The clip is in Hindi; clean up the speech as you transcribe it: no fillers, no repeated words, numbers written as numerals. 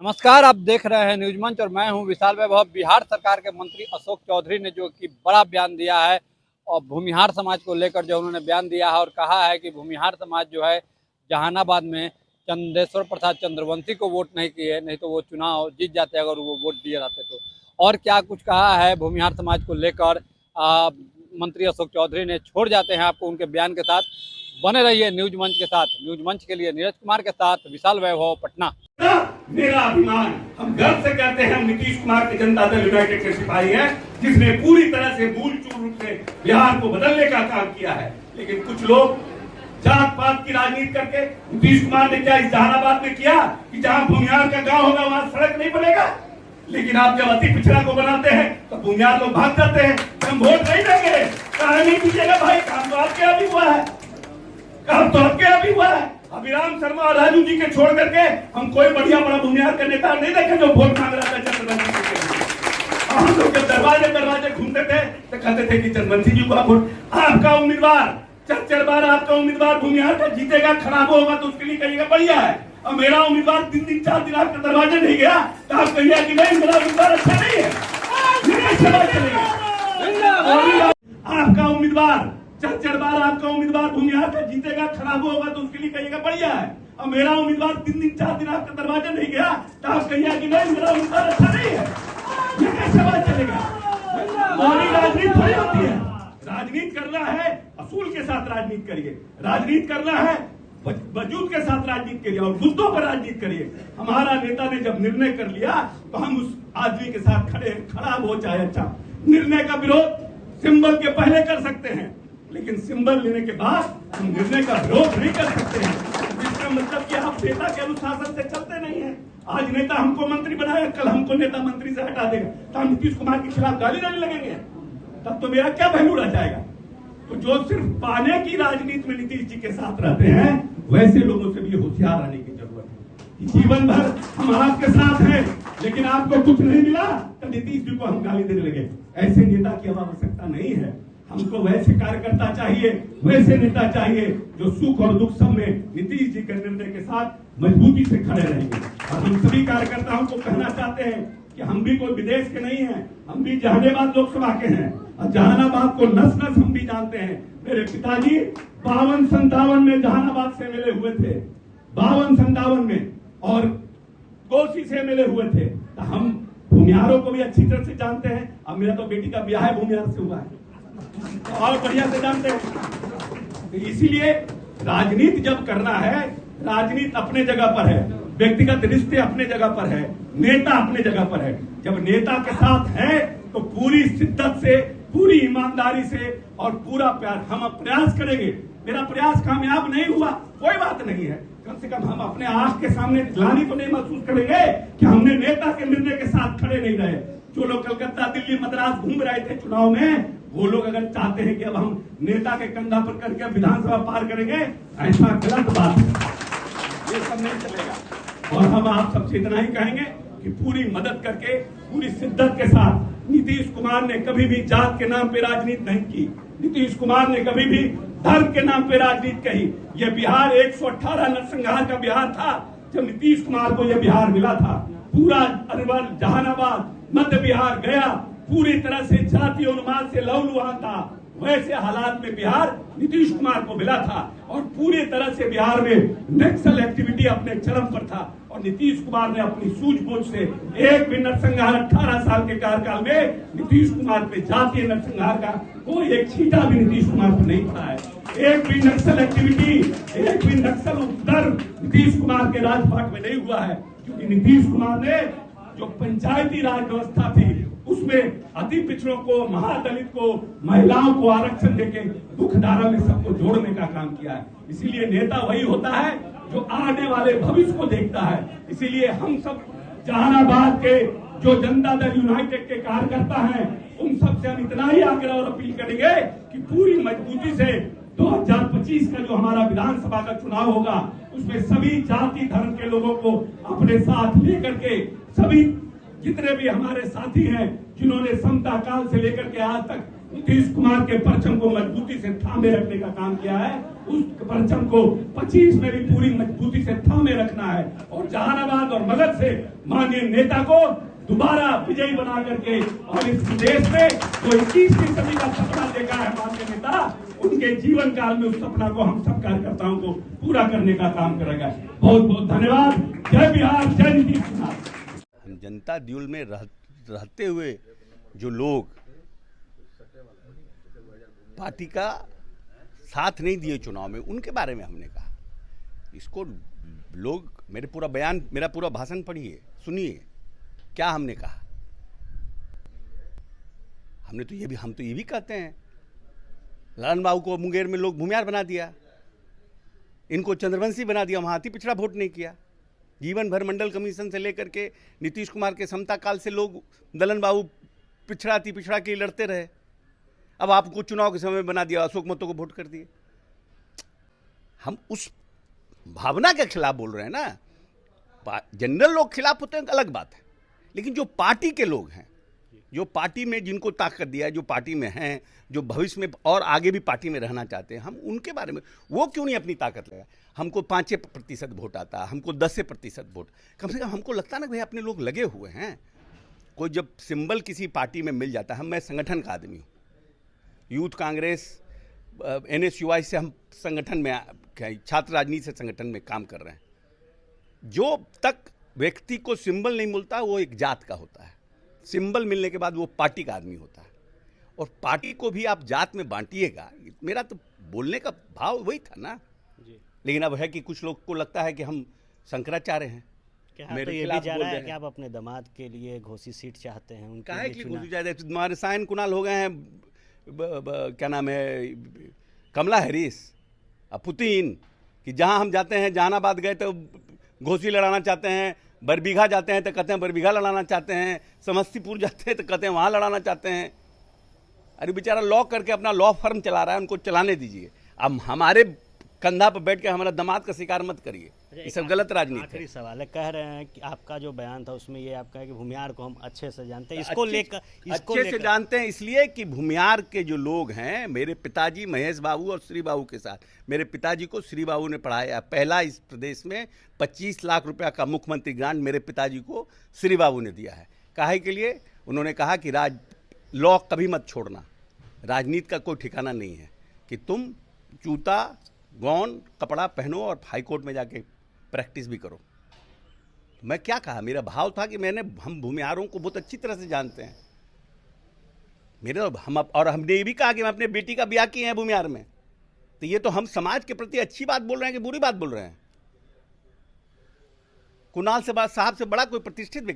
नमस्कार, आप देख रहे हैं न्यूज मंच और मैं हूं विशाल वैभव। बिहार सरकार के मंत्री अशोक चौधरी ने जो कि बड़ा बयान दिया है और भूमिहार समाज को लेकर जो उन्होंने बयान दिया है और कहा है कि भूमिहार समाज जो है जहानाबाद में चंदेश्वर प्रसाद चंद्रवंशी को वोट नहीं किए, नहीं तो वो चुनाव जीत जाते अगर वो वोट दिए जाते तो। और क्या कुछ कहा है भूमिहार समाज को लेकर मंत्री अशोक चौधरी ने, छोड़ जाते हैं आपको उनके बयान के साथ। बने रहिए न्यूज मंच के साथ। न्यूज मंच के लिए नीरज कुमार के साथ विशाल वैभव, पटना। मेरा अभिमान, हम गर्व से कहते हैं हम नीतीश कुमार के जनता दल यूनाइटेड के सिपाही हैं, जिसने पूरी तरह से मूलचूल रूप से बिहार को बदलने का काम किया है। लेकिन कुछ लोग जात पात की राजनीति करके, नीतीश कुमार ने क्या इस जहानाबाद में किया कि जहां भूमिहार का गांव होगा वहां सड़क नहीं बनेगा। लेकिन आप जब अति पिछड़ा को बनाते हैं तो भूमिहार लोग भाग जाते हैं, हम वोट नहीं देंगे। कहा नहीं दीजिएगा भाई, काम तो आपके यहाँ भी हुआ है, काम तो आपके यहाँ भी हुआ है। अभिराम शर्मा और राजू जी के छोड़ करके हम कोई बढ़िया बड़ा भूमिहार का नेता नहीं देखे जो वोट मांग रहा था चंद्रवंशी जी के। हम लोग जब दरवाजे घूमते थे तो कहते थे कि चंद्रवंशी जी को वोट, आपका उम्मीदवार 4 बार आपका उम्मीदवार भूमिहार का जीतेगा, खराब होगा तो उसके लिए कहिएगा बढ़िया है। और मेरा उम्मीदवार 3 4 दिन आपके दरवाजे नहीं गया तो आप कहिए कि नहीं मेरा उम्मीदवार अच्छा नहीं है, आपका उम्मीदवार 4 बार आपका उम्मीदवार भूमिहार का जीतेगा, खराब होगा तो उसके लिए कहिएगा बढ़िया है। और मेरा उम्मीदवार 3 4 दिन आपके दरवाजे नहीं गया तो आप कहिए कि नहीं मेरा उम्मीदवार अच्छा नहीं है, ये कैसे बात चलेगा। हमारी राजनीति थोड़ी होती है। राजनीति करना है असूल के साथ राजनीति करिए, राजनीति करना है वजूद के साथ राजनीति करिए और मुद्दों पर राजनीति करिए। हमारा नेता ने जब निर्णय कर लिया तो हम उस आदमी के साथ खड़े, खराब हो चाहे अच्छा। निर्णय का विरोध सिंबल के पहले कर सकते हैं, लेकिन सिंबल लेने के बाद हम निर्णय का विरोध नहीं कर सकते हैं। इसका मतलब कि आप नेता के अनुशासन से चलते नहीं हैं। आज नेता हमको मंत्री बनाएगा, कल हमको नेता मंत्री से हटा देगा तो हम नीतीश कुमार के खिलाफ गाली देने लगेंगे, तब तो मेरा क्या वैल्यू रह जाएगा। तो जो सिर्फ पाने की राजनीति में नीतीश जी के साथ रहते हैं, वैसे लोगों से भी होशियार रहने की जरूरत है। जीवन भर हम आपके साथ हैं लेकिन आपको कुछ नहीं मिला तो नीतीश जी को हम गाली देने लगे। ऐसे नेता की अब आवश्यकता नहीं है। हमको वैसे कार्यकर्ता चाहिए, वैसे नेता चाहिए जो सुख और दुख सब में नीतीश जी के निर्णय के साथ मजबूती से खड़े रहेंगे। और हम सभी कार्यकर्ताओं को कहना चाहते हैं कि हम भी कोई विदेश के नहीं हैं, हम भी जहानाबाद लोकसभा के हैं और जहानाबाद को नस नस हम भी जानते हैं। मेरे पिताजी 52-57 में जहानाबाद से मिले हुए थे, 52-57 में, और गोसी से मिले हुए थे। तो हम भूमिहारों को भी अच्छी तरह से जानते हैं। अब मेरा तो बेटी का ब्याह भूमिहार से हुआ है, और बढ़िया से जानते हैं। तो इसीलिए राजनीति जब करना है, राजनीति अपने जगह पर है, व्यक्तिगत रिश्ते अपने जगह पर है, नेता अपने जगह पर है। जब नेता के साथ है तो पूरी शिद्दत से, पूरी ईमानदारी से और पूरा प्यार हम प्रयास करेंगे। मेरा प्रयास कामयाब नहीं हुआ कोई बात नहीं है, कम से कम हम अपने आंख के सामने ग्लानि तो नहीं महसूस करेंगे कि हमने नेता के निर्णय के साथ खड़े नहीं रहे। जो लोग कलकत्ता, दिल्ली, मद्रास घूम रहे थे चुनाव में, वो लोग अगर चाहते हैं कि अब हम नेता के कंधा पर करके विधानसभा पार करेंगे, ऐसा गलत बात है, ये सब नहीं चलेगा। और हम आप सबसे इतना ही कहेंगे कि पूरी मदद करके, पूरी शिद्दत के साथ। नीतीश कुमार ने कभी भी जात के नाम पे राजनीति नहीं की, नीतीश कुमार ने कभी भी धर्म के नाम पे राजनीति कही। यह बिहार 118 नरसंहार का बिहार था जब नीतीश कुमार को यह बिहार मिला था। पूरा अरवल, जहानाबाद, मध्य बिहार, गया पूरी तरह से जाति उन्माद से लहूलुहान था। वैसे हालात में बिहार नीतीश कुमार को मिला था और पूरी तरह से बिहार में नक्सल एक्टिविटी अपने चरम पर था। और नीतीश कुमार ने अपनी सूझबूझ से एक भी नरसंहार 18 साल के कार्यकाल में नीतीश कुमार पे जातीय नरसंहार का कोई एक छींटा भी नीतीश कुमार पर नहीं पड़ा है। एक भी नक्सल एक्टिविटी, एक भी नक्सल उपद्रव नीतीश कुमार के राजपाट में नहीं हुआ है, क्योंकि नीतीश कुमार ने जो पंचायती राज व्यवस्था थी उसमें अति पिछड़ों को, महादलित को, महिलाओं को आरक्षण देके दुख धारा में सबको जोड़ने का काम किया है। इसीलिए नेता वही होता है जो आने वाले भविष्य को देखता है। इसीलिए हम सब जहानाबाद के जो जनता दल यूनाइटेड के कार्यकर्ता हैं, उन सब से हम इतना ही आग्रह और अपील करेंगे कि पूरी मजबूती से 2025 का जो हमारा विधानसभा का चुनाव होगा उसमें सभी जाति धर्म के लोगों को अपने साथ लेकर के, सभी जितने भी हमारे साथी हैं जिन्होंने समता काल से लेकर के आज तक नीतीश कुमार के परचम को मजबूती से थामे रखने का काम किया है। उस परचम को 25 में भी पूरी मजबूती से थामे रखना है और जहानाबाद और मगध से माननीय नेता को दोबारा विजयी बना करके और इस देश में जो 21वीं सदी का सपना देखा है माननीय नेता, उनके जीवन काल में उस सपना को हम सब कार्यकर्ताओं को पूरा करने का काम करेगा। बहुत बहुत धन्यवाद। जय बिहार, जय नीतीश कुमार। हम जनता दल में रहते हुए जो लोग पार्टी का साथ नहीं दिए चुनाव में, उनके बारे में हमने कहा। इसको लोग मेरा पूरा भाषण पढ़िए, सुनिए क्या हमने कहा। हम तो ये भी कहते हैं, ललन बाबू को मुंगेर में लोग भूमिहार बना दिया, इनको चंद्रवंशी बना दिया, वहां अति पिछड़ा वोट नहीं किया। जीवन भर मंडल कमीशन से लेकर के नीतीश कुमार के समता काल से लोग ललन बाबू पिछड़ा के लिए लड़ते रहे। अब आपको चुनाव के समय में बना दिया, अशोक महतो को वोट कर दिए। हम उस भावना के खिलाफ बोल रहे हैं ना। जनरल लोग खिलाफ होते हैं, अलग बात है, लेकिन जो पार्टी के लोग हैं, जो पार्टी में जिनको ताकत दिया है, जो पार्टी में हैं, जो भविष्य में और आगे भी पार्टी में रहना चाहते हैं, हम उनके बारे में वो क्यों नहीं अपनी ताकत लगा। हमको 5% वोट आता, हमको 10% वोट, कम से कम हमको लगता है ना भाई अपने लोग लगे हुए हैं। कोई जब सिंबल किसी पार्टी में मिल जाता है, मैं संगठन का आदमी हूँ, यूथ कांग्रेस NSUI से हम संगठन में छात्र राजनीति से संगठन में काम कर रहे हैं। जो तक व्यक्ति को सिंबल नहीं मिलता वो एक जात का होता है, सिंबल मिलने के बाद वो पार्टी का आदमी होता है। और पार्टी को भी आप जात में बांटिएगा, मेरा तो बोलने का भाव वही था ना जी। लेकिन अब है कि कुछ लोग को लगता है कि हम शंकराचार्य हैं। क्या तो ये भी जा रहा है कि आप अपने दामाद के लिए घोषित सीट चाहते हैं, उनके लिए चुना रसायन कुणाल हो गए हैं, क्या नाम है, कमला हैरिस, पुतिन, कि जहां हम जाते हैं, जहानाबाद गए तो घोसी लड़ाना चाहते हैं, बरबीघा जाते हैं तो कहते हैं बरबीघा लड़ाना चाहते हैं, समस्तीपुर जाते हैं तो कहते हैं वहां लड़ाना चाहते हैं। अरे बेचारा लॉ करके अपना लॉ फर्म चला रहा है, उनको चलाने दीजिए। अब हमारे कंधा पर बैठ के हमारा दामाद का शिकार मत करिए, ये सब गलत राजनीति है। आखिरी सवाल है, कह रहे हैं कि आपका जो बयान था उसमें ये आप कहें कि भूमिहार को हम अच्छे से जानते हैं, इसको लेकर अच्छे से जानते हैं, इसलिए कि भूमिहार के जो लोग हैं, मेरे पिताजी महेश बाबू और श्री बाबू के साथ, मेरे पिताजी को श्री बाबू ने पढ़ाया। पहला इस प्रदेश में 25 लाख रुपया का मुख्यमंत्री ग्रांट मेरे पिताजी को श्री बाबू ने दिया है। काहे के लिए? उन्होंने कहा कि लॉ कभी मत छोड़ना, राजनीति का कोई ठिकाना नहीं है कि तुम जूता गौन कपड़ा पहनो और हाईकोर्ट में जाके प्रैक्टिस भी करो। मैं क्या कहा, मेरा भाव था कि हम भूमिहारों को बहुत अच्छी तरह से जानते हैं। हमने ये भी कहा कि हम अपने बेटी का ब्याह किए हैं भूमिहार में, तो ये तो हम समाज के प्रति अच्छी बात बोल रहे हैं कि बुरी बात बोल रहे हैं? कुणाल साहब से बड़ा कोई प्रतिष्ठित व्यक्ति